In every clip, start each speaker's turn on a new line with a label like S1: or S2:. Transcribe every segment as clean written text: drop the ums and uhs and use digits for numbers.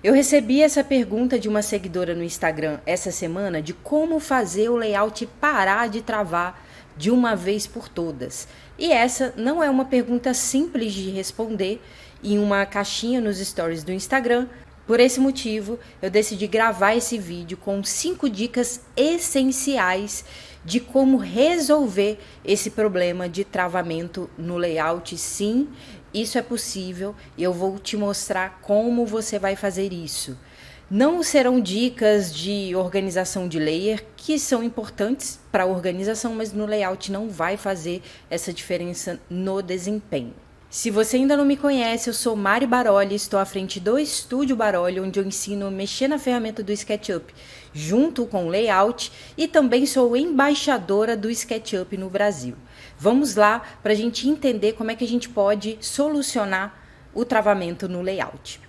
S1: Eu recebi essa pergunta de uma seguidora no Instagram essa semana de como fazer o layout parar de travar de uma vez por todas. E essa não é uma pergunta simples de responder em uma caixinha nos stories do Instagram. Por esse motivo, eu decidi gravar esse vídeo com 5 dicas essenciais de como resolver esse problema de travamento no layout. Sim, isso é possível e eu vou te mostrar como você vai fazer isso. Não serão dicas de organização de layer, que são importantes para a organização, mas no layout não vai fazer essa diferença no desempenho. Se você ainda não me conhece, eu sou Mari Baroli, estou à frente do Estúdio Baroli, onde eu ensino a mexer na ferramenta do SketchUp junto com o layout, e também sou embaixadora do SketchUp no Brasil. Vamos lá para a gente entender como é que a gente pode solucionar o travamento no layout.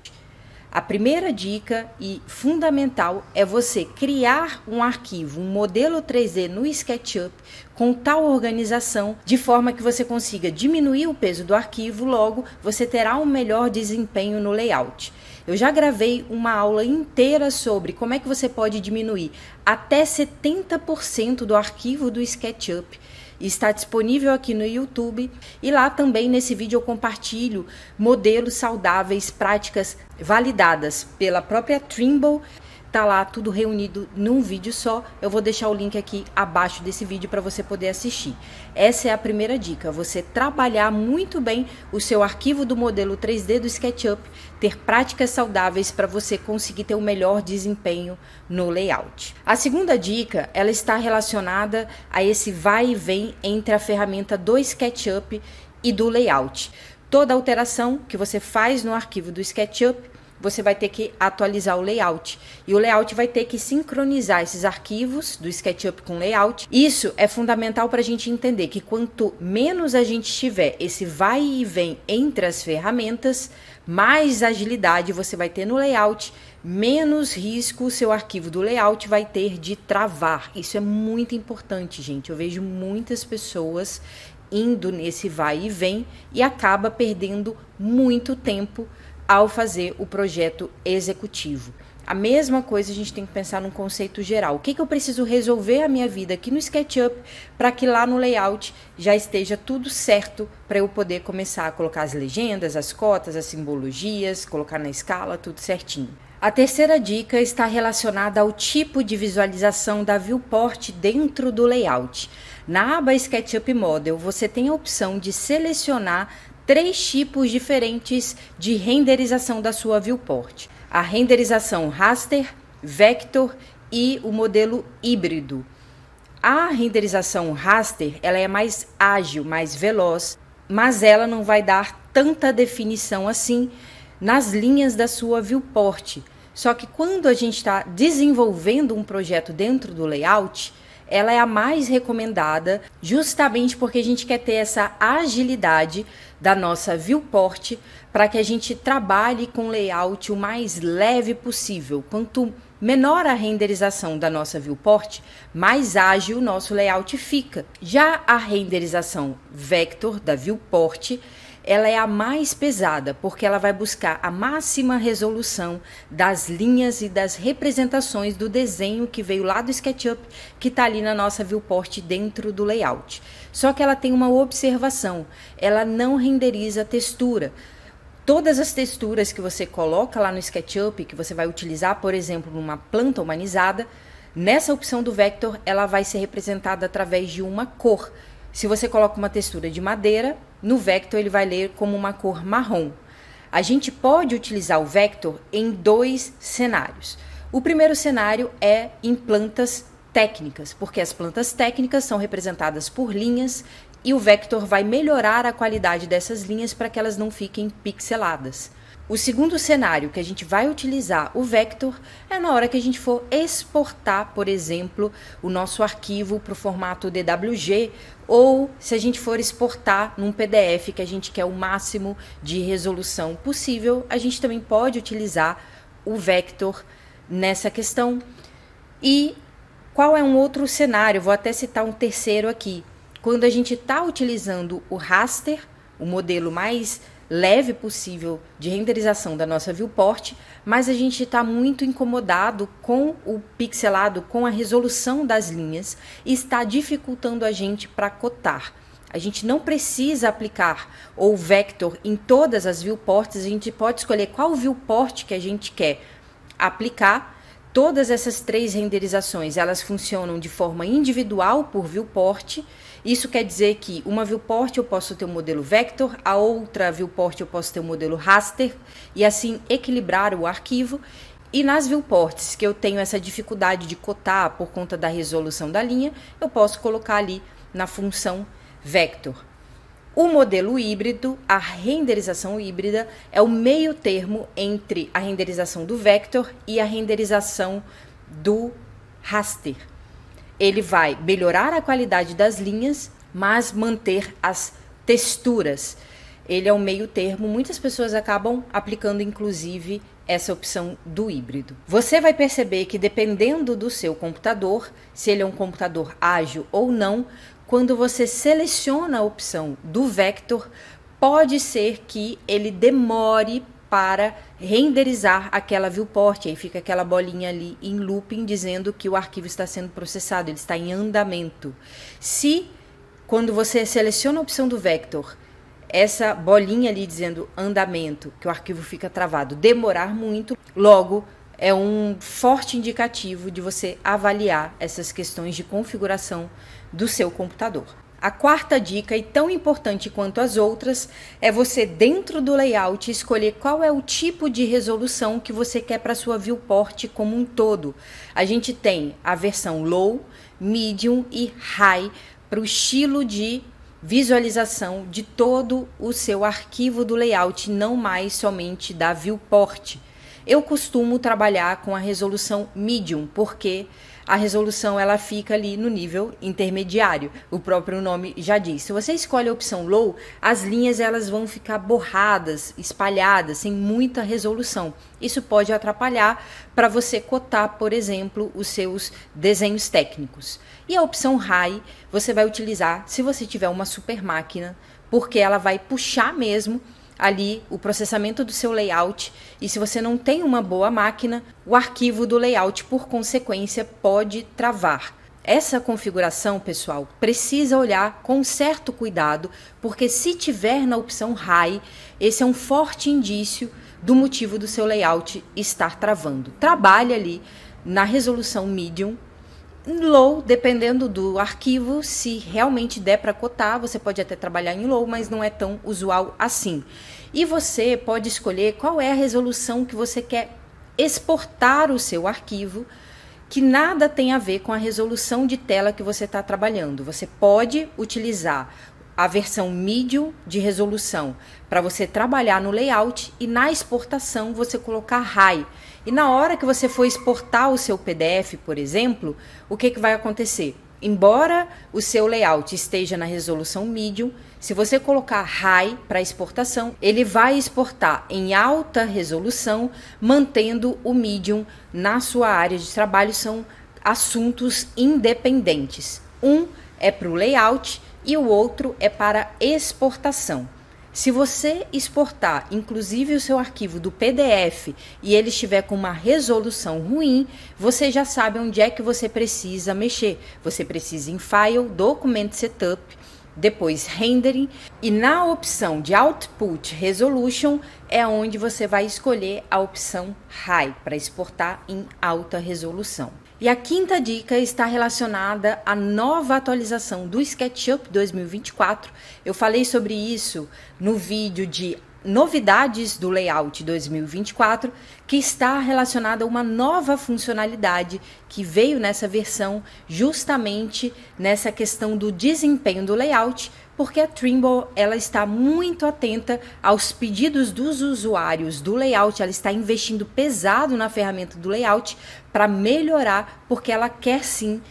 S1: A primeira dica e fundamental é você criar um arquivo, um modelo 3D no SketchUp com tal organização, de forma que você consiga diminuir o peso do arquivo, logo você terá um melhor desempenho no layout. Eu já gravei uma aula inteira sobre como é que você pode diminuir até 70% do arquivo do SketchUp. Está disponível aqui no YouTube, e lá também nesse vídeo eu compartilho modelos saudáveis, práticas validadas pela própria Trimble. Tá lá tudo reunido num vídeo só. Eu vou deixar o link aqui abaixo desse vídeo para você poder assistir. Essa é a primeira dica, você trabalhar muito bem o seu arquivo do modelo 3D do SketchUp, ter práticas saudáveis para você conseguir ter o melhor desempenho no layout. A segunda dica, ela está relacionada a esse vai e vem entre a ferramenta do SketchUp e do layout. Toda alteração que você faz no arquivo do SketchUp, você vai ter que atualizar o layout. E o layout vai ter que sincronizar esses arquivos do SketchUp com o layout. Isso é fundamental para a gente entender que quanto menos a gente tiver esse vai e vem entre as ferramentas, mais agilidade você vai ter no layout, menos risco o seu arquivo do layout vai ter de travar. Isso é muito importante, gente. Eu vejo muitas pessoas indo nesse vai e vem e acaba perdendo muito tempo ao fazer o projeto executivo. A mesma coisa a gente tem que pensar num conceito geral. O que eu preciso resolver a minha vida aqui no SketchUp para que lá no layout já esteja tudo certo para eu poder começar a colocar as legendas, as cotas, as simbologias, colocar na escala, tudo certinho. A terceira dica está relacionada ao tipo de visualização da viewport dentro do layout. Na aba SketchUp Model, você tem a opção de selecionar 3 tipos diferentes de renderização da sua viewport. A renderização raster, vector e o modelo híbrido. A renderização raster, ela é mais ágil, mais veloz, mas ela não vai dar tanta definição assim nas linhas da sua viewport. Só que quando a gente está desenvolvendo um projeto dentro do layout, ela é a mais recomendada, justamente porque a gente quer ter essa agilidade da nossa viewport para que a gente trabalhe com layout o mais leve possível. Quanto menor a renderização da nossa viewport, mais ágil o nosso layout fica. Já a renderização vector da viewport, ela é a mais pesada, porque ela vai buscar a máxima resolução das linhas e das representações do desenho que veio lá do SketchUp, que está ali na nossa viewport dentro do layout. Só que ela tem uma observação, ela não renderiza textura. Todas as texturas que você coloca lá no SketchUp, que você vai utilizar, por exemplo, numa planta humanizada, nessa opção do vector, ela vai ser representada através de uma cor. Se você coloca uma textura de madeira, no vector ele vai ler como uma cor marrom. A gente pode utilizar o vector em 2 cenários. O primeiro cenário é em plantas técnicas, porque as plantas técnicas são representadas por linhas e o vector vai melhorar a qualidade dessas linhas para que elas não fiquem pixeladas. O segundo cenário que a gente vai utilizar o vector é na hora que a gente for exportar, por exemplo, o nosso arquivo para o formato DWG, ou se a gente for exportar num PDF que a gente quer o máximo de resolução possível, a gente também pode utilizar o vector nessa questão. E qual é um outro cenário? Vou até citar um terceiro aqui. Quando a gente está utilizando o raster, o modelo mais leve possível de renderização da nossa viewport, mas a gente está muito incomodado com o pixelado, com a resolução das linhas e está dificultando a gente para cotar. A gente não precisa aplicar o vector em todas as viewports, a gente pode escolher qual viewport que a gente quer aplicar. Todas essas 3 renderizações, elas funcionam de forma individual por viewport. Isso quer dizer que uma viewport eu posso ter um modelo vector, a outra viewport eu posso ter um modelo raster, e assim equilibrar o arquivo. E nas viewports que eu tenho essa dificuldade de cotar por conta da resolução da linha, eu posso colocar ali na função vector. O modelo híbrido, a renderização híbrida, é o meio termo entre a renderização do vector e a renderização do raster. Ele vai melhorar a qualidade das linhas, mas manter as texturas. Ele é um meio termo, muitas pessoas acabam aplicando inclusive essa opção do híbrido. Você vai perceber que dependendo do seu computador, se ele é um computador ágil ou não, quando você seleciona a opção do vector, pode ser que ele demore para renderizar aquela viewport, aí fica aquela bolinha ali em looping dizendo que o arquivo está sendo processado, ele está em andamento. Se, quando você seleciona a opção do vector, essa bolinha ali dizendo andamento, que o arquivo fica travado, demorar muito, logo é um forte indicativo de você avaliar essas questões de configuração do seu computador. A quarta dica, e tão importante quanto as outras, é você, dentro do layout, escolher qual é o tipo de resolução que você quer para a sua viewport como um todo. A gente tem a versão low, medium e high para o estilo de visualização de todo o seu arquivo do layout, não mais somente da viewport. Eu costumo trabalhar com a resolução medium, porque a resolução ela fica ali no nível intermediário. O próprio nome já diz. Se você escolhe a opção low, as linhas elas vão ficar borradas, espalhadas, sem muita resolução. Isso pode atrapalhar para você cotar, por exemplo, os seus desenhos técnicos. E a opção high você vai utilizar se você tiver uma super máquina, porque ela vai puxar mesmo ali o processamento do seu layout, e se você não tem uma boa máquina, o arquivo do layout, por consequência, pode travar. Essa configuração, pessoal, precisa olhar com certo cuidado, porque se tiver na opção high, esse é um forte indício do motivo do seu layout estar travando. Trabalhe ali na resolução medium. Low, dependendo do arquivo, se realmente der para cotar, você pode até trabalhar em low, mas não é tão usual assim. E você pode escolher qual é a resolução que você quer exportar o seu arquivo, que nada tem a ver com a resolução de tela que você está trabalhando. Você pode utilizar a versão medium de resolução para você trabalhar no layout e na exportação você colocar high. E na hora que você for exportar o seu PDF, por exemplo, o que vai acontecer? Embora o seu layout esteja na resolução medium, se você colocar high para exportação, ele vai exportar em alta resolução, mantendo o medium na sua área de trabalho. São assuntos independentes. Um é para o layout e o outro é para exportação. Se você exportar, inclusive, o seu arquivo do PDF e ele estiver com uma resolução ruim, você já sabe onde é que você precisa mexer. Você precisa em File, Document Setup, depois Rendering, e na opção de Output Resolution é onde você vai escolher a opção High para exportar em alta resolução. E a quinta dica está relacionada à nova atualização do SketchUp 2024. Eu falei sobre isso no vídeo de novidades do Layout 2024, que está relacionada a uma nova funcionalidade que veio nessa versão, justamente nessa questão do desempenho do layout, porque a Trimble ela está muito atenta aos pedidos dos usuários do layout, ela está investindo pesado na ferramenta do layout para melhorar, porque ela quer sim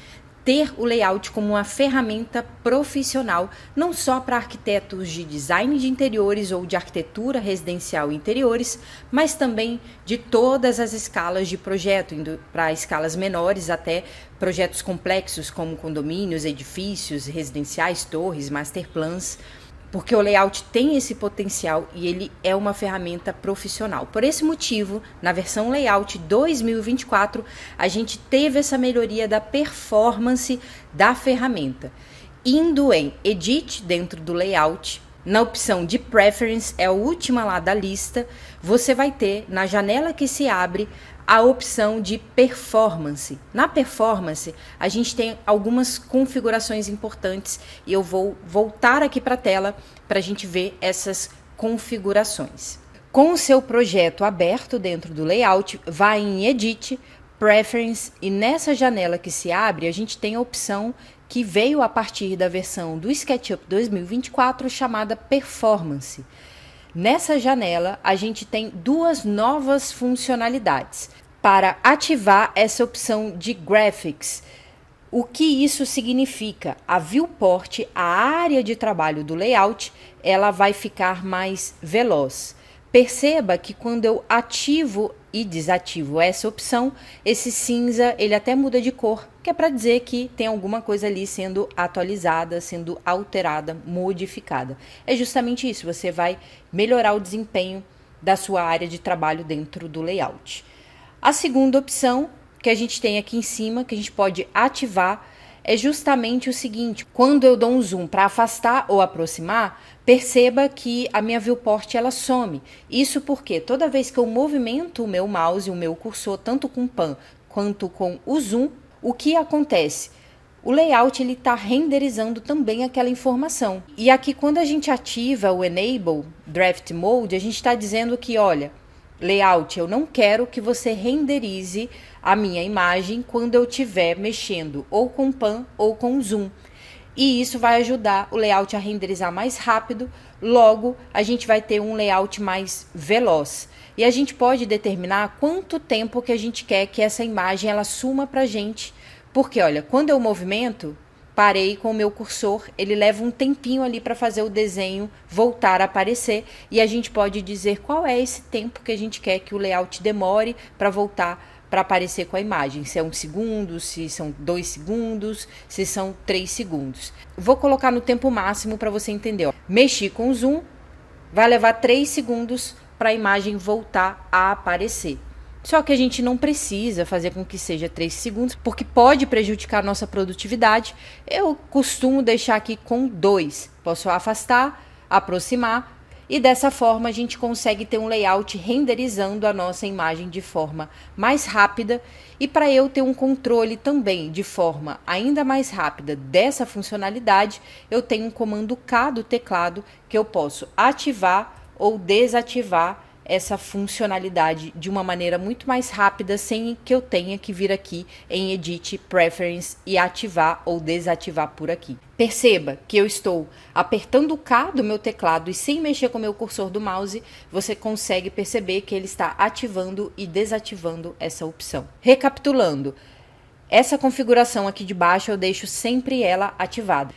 S1: ter o layout como uma ferramenta profissional, não só para arquitetos de design de interiores ou de arquitetura residencial e interiores, mas também de todas as escalas de projeto, indo para escalas menores até projetos complexos como condomínios, edifícios residenciais, torres, master plans. porque o layout tem esse potencial e ele é uma ferramenta profissional. Por esse motivo, na versão Layout 2024, a gente teve essa melhoria da performance da ferramenta. Indo em Edit dentro do Layout, na opção de Preference, é a última lá da lista, você vai ter, na janela que se abre, a opção de Performance. Na Performance, a gente tem algumas configurações importantes e eu vou voltar aqui para a tela para a gente ver essas configurações. Com o seu projeto aberto dentro do Layout, vai em Edit, Preference e nessa janela que se abre, a gente tem a opção que veio a partir da versão do SketchUp 2024 chamada Performance. Nessa janela, a gente tem duas novas funcionalidades. Para ativar essa opção de Graphics, o que isso significa? A viewport, a área de trabalho do layout, ela vai ficar mais veloz. Perceba que quando eu ativo e desativo essa opção, esse cinza ele até muda de cor, que é para dizer que tem alguma coisa ali sendo atualizada, sendo alterada, modificada. É justamente isso, você vai melhorar o desempenho da sua área de trabalho dentro do layout. A segunda opção que a gente tem aqui em cima, que a gente pode ativar, é justamente o seguinte: quando eu dou um zoom para afastar ou aproximar, perceba que a minha viewport ela some. Isso porque toda vez que eu movimento o meu mouse, o meu cursor, tanto com o pan quanto com o zoom, o que acontece? O layout ele está renderizando também aquela informação. E aqui quando a gente ativa o Enable Draft Mode, a gente está dizendo que, olha, layout, eu não quero que você renderize a minha imagem quando eu estiver mexendo ou com pan ou com zoom. E isso vai ajudar o layout a renderizar mais rápido, logo a gente vai ter um layout mais veloz. E a gente pode determinar quanto tempo que a gente quer que essa imagem ela suma pra gente, porque olha, quando eu movimento, parei com o meu cursor, ele leva um tempinho ali para fazer o desenho voltar a aparecer e a gente pode dizer qual é esse tempo que a gente quer que o layout demore para voltar para aparecer com a imagem, se é 1 segundo, se são 2 segundos, se são 3 segundos. Vou colocar no tempo máximo para você entender. Ó. Mexi com o zoom, vai levar 3 segundos para a imagem voltar a aparecer. Só que a gente não precisa fazer com que seja 3 segundos, porque pode prejudicar a nossa produtividade. Eu costumo deixar aqui com 2. Posso afastar, aproximar, e dessa forma a gente consegue ter um layout renderizando a nossa imagem de forma mais rápida. E para eu ter um controle também de forma ainda mais rápida dessa funcionalidade, eu tenho um comando K do teclado que eu posso ativar ou desativar essa funcionalidade de uma maneira muito mais rápida, sem que eu tenha que vir aqui em Edit, Preference e ativar ou desativar por aqui. Perceba que eu estou apertando o K do meu teclado e sem mexer com o meu cursor do mouse, você consegue perceber que ele está ativando e desativando essa opção. Recapitulando, essa configuração aqui de baixo eu deixo sempre ela ativada.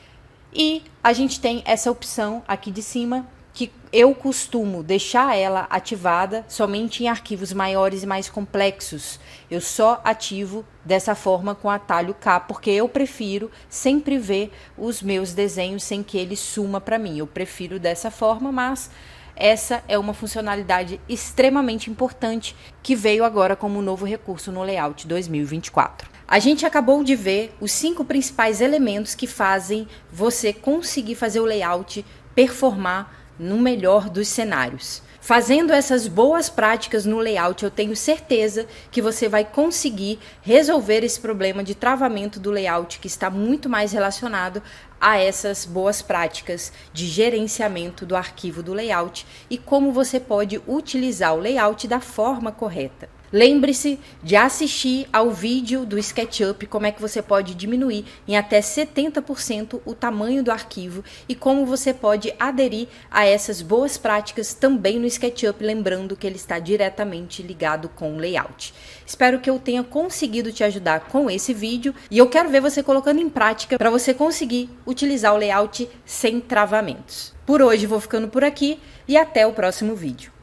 S1: E a gente tem essa opção aqui de cima, que eu costumo deixar ela ativada somente em arquivos maiores e mais complexos. Eu só ativo dessa forma com atalho K, porque eu prefiro sempre ver os meus desenhos sem que ele suma para mim. Eu prefiro dessa forma, mas essa é uma funcionalidade extremamente importante que veio agora como novo recurso no Layout 2024. A gente acabou de ver os 5 principais elementos que fazem você conseguir fazer o layout performar no melhor dos cenários. Fazendo essas boas práticas no layout, eu tenho certeza que você vai conseguir resolver esse problema de travamento do layout, que está muito mais relacionado a essas boas práticas de gerenciamento do arquivo do layout e como você pode utilizar o layout da forma correta. Lembre-se de assistir ao vídeo do SketchUp, como é que você pode diminuir em até 70% o tamanho do arquivo e como você pode aderir a essas boas práticas também no SketchUp, lembrando que ele está diretamente ligado com o layout. Espero que eu tenha conseguido te ajudar com esse vídeo e eu quero ver você colocando em prática para você conseguir utilizar o layout sem travamentos. Por hoje vou ficando por aqui e até o próximo vídeo.